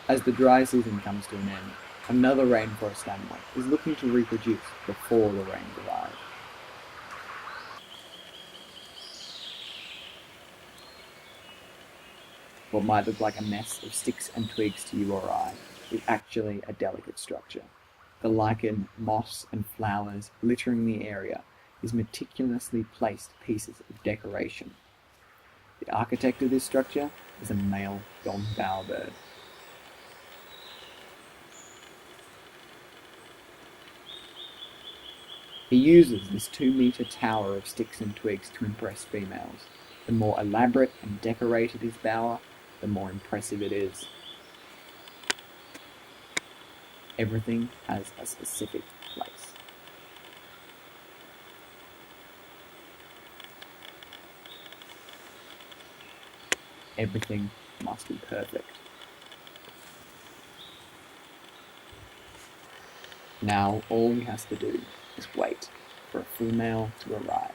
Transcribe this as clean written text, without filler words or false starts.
As the dry season comes to an end, another rainforest animal is looking to reproduce before the rains arrive. What might look like a mess of sticks and twigs to you or I is actually a delicate structure. The lichen, moss, and flowers littering the area is meticulously placed pieces of decoration. The architect of this structure is a male gone bowerbird. He uses this 2-meter tower of sticks and twigs to impress females. The more elaborate and decorated his bower, the more impressive it is. Everything has a specific place. Everything must be perfect. Now all he has to do is wait for a female to arrive.